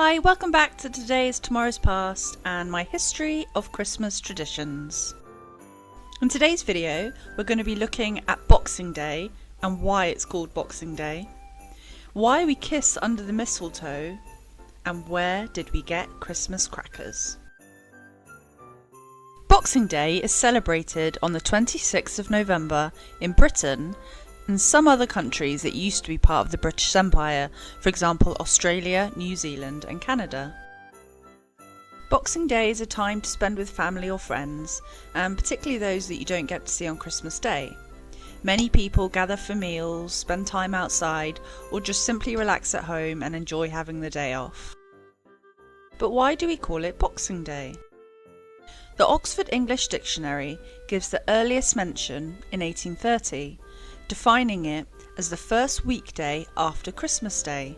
Hi, welcome back to today's Tomorrow's Past and my history of Christmas traditions. In today's video, we're going to be looking at Boxing Day and why it's called Boxing Day, why we kiss under the mistletoe, and where did we get Christmas crackers. Boxing Day is celebrated on the 26th of November in Britain and some other countries that used to be part of the British Empire, for example Australia, New Zealand and Canada. Boxing Day is a time to spend with family or friends, and particularly those that you don't get to see on Christmas Day. Many people gather for meals, spend time outside, or just simply relax at home and enjoy having the day off. But why do we call it Boxing Day? The Oxford English Dictionary gives the earliest mention in 1830, defining it as the first weekday after Christmas Day,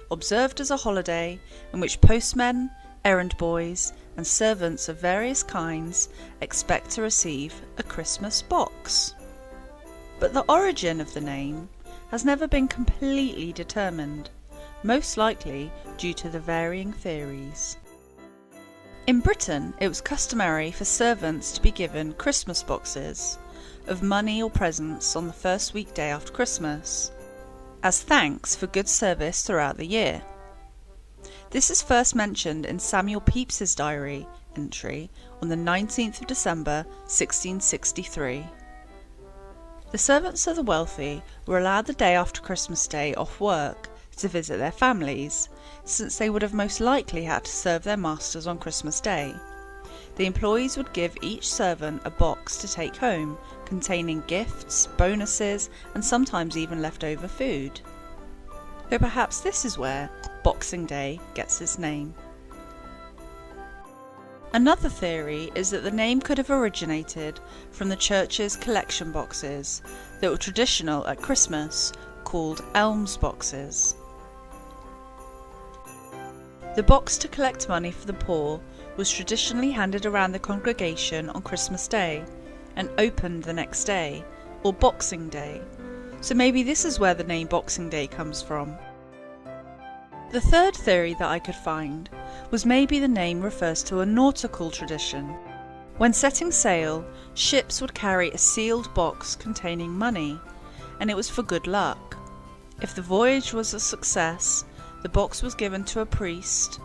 observed as a holiday in which postmen, errand boys and servants of various kinds expect to receive a Christmas box. But the origin of the name has never been completely determined, most likely due to the varying theories. In Britain, it was customary for servants to be given Christmas boxes of money or presents on the first weekday after Christmas, as thanks for good service throughout the year. This is first mentioned in Samuel Pepys's diary entry on the 19th of December 1663. The servants of the wealthy were allowed the day after Christmas Day off work to visit their families, since they would have most likely had to serve their masters on Christmas Day. The employees would give each servant a box to take home, containing gifts, bonuses, and sometimes even leftover food. So perhaps this is where Boxing Day gets its name. Another theory is that the name could have originated from the church's collection boxes that were traditional at Christmas, called alms boxes. The box to collect money for the poor was traditionally handed around the congregation on Christmas Day and opened the next day, or Boxing Day, so maybe this is where the name Boxing Day comes from. The third theory that I could find was maybe the name refers to a nautical tradition. When setting sail, ships would carry a sealed box containing money, and it was for good luck. If the voyage was a success, the box was given to a priest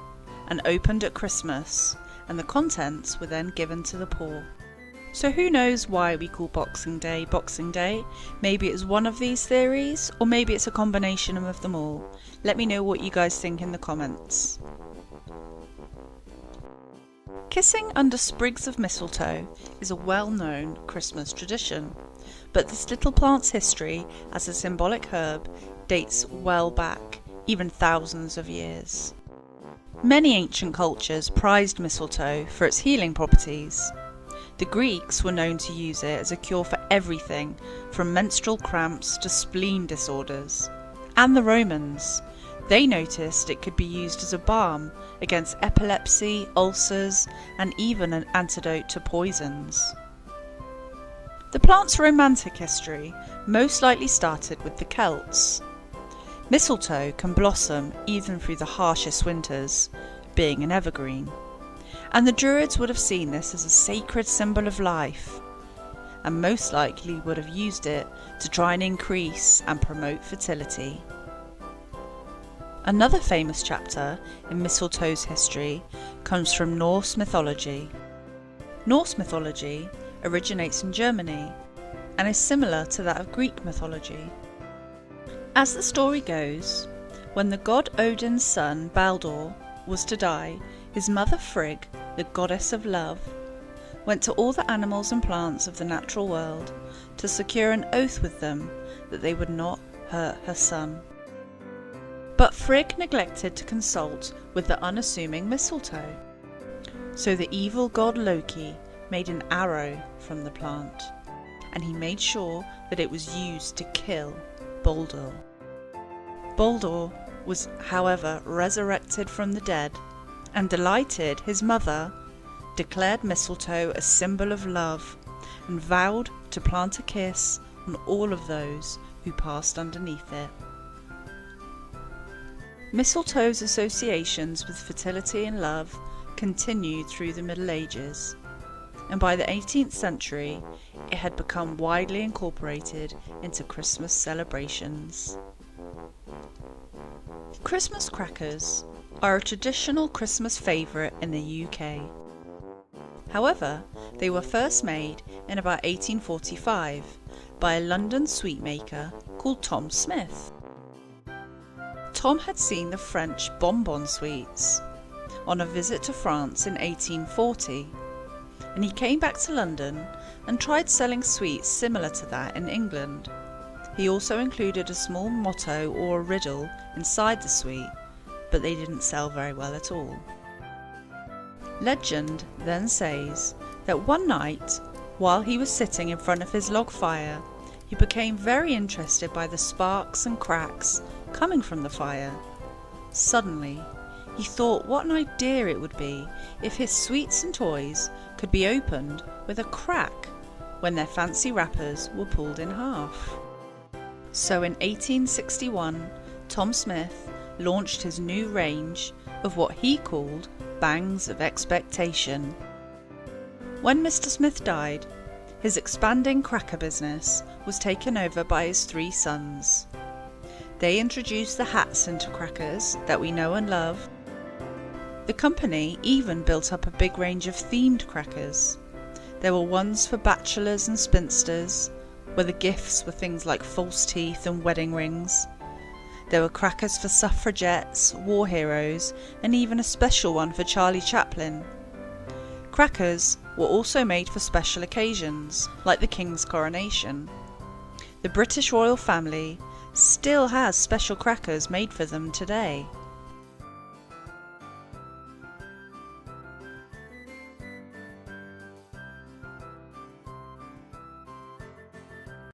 and opened at Christmas, and the contents were then given to the poor. So who knows why we call Boxing Day Boxing Day? Maybe it's one of these theories, or maybe it's a combination of them all. Let me know what you guys think in the comments. Kissing under sprigs of mistletoe is a well-known Christmas tradition, but this little plant's history as a symbolic herb dates well back, even thousands of years. Many ancient cultures prized mistletoe for its healing properties. The Greeks were known to use it as a cure for everything from menstrual cramps to spleen disorders. And the Romans. They noticed it could be used as a balm against epilepsy, ulcers, and even an antidote to poisons. The plant's romantic history most likely started with the Celts. Mistletoe can blossom even through the harshest winters, being an evergreen, and the Druids would have seen this as a sacred symbol of life, and most likely would have used it to try and increase and promote fertility. Another famous chapter in mistletoe's history comes from Norse mythology. Norse mythology originates in Germany and is similar to that of Greek mythology. As the story goes, when the god Odin's son Baldur was to die, his mother Frigg, the goddess of love, went to all the animals and plants of the natural world to secure an oath with them that they would not hurt her son. But Frigg neglected to consult with the unassuming mistletoe, so the evil god Loki made an arrow from the plant, and he made sure that it was used to kill Baldur. Baldur was, however, resurrected from the dead, and delighted his mother declared mistletoe a symbol of love and vowed to plant a kiss on all of those who passed underneath it. Mistletoe's associations with fertility and love continued through the Middle Ages, and by the 18th century it had become widely incorporated into Christmas celebrations. Christmas crackers are a traditional Christmas favourite in the UK. However, they were first made in about 1845 by a London sweetmaker called Tom Smith. Tom had seen the French bonbon sweets on a visit to France in 1840, and he came back to London and tried selling sweets similar to that in England. He also included a small motto or a riddle inside the sweet, but they didn't sell very well at all. Legend then says that one night, while he was sitting in front of his log fire, he became very interested by the sparks and cracks coming from the fire. Suddenly, he thought what an idea it would be if his sweets and toys could be opened with a crack when their fancy wrappers were pulled in half. So in 1861, Tom Smith launched his new range of what he called bangs of expectation. When Mr. Smith died, his expanding cracker business was taken over by his three sons. They introduced the hats into crackers that we know and love. The company even built up a big range of themed crackers. There were ones for bachelors and spinsters, where the gifts were things like false teeth and wedding rings. There were crackers for suffragettes, war heroes, and even a special one for Charlie Chaplin. Crackers were also made for special occasions, like the King's coronation. The British royal family still has special crackers made for them today.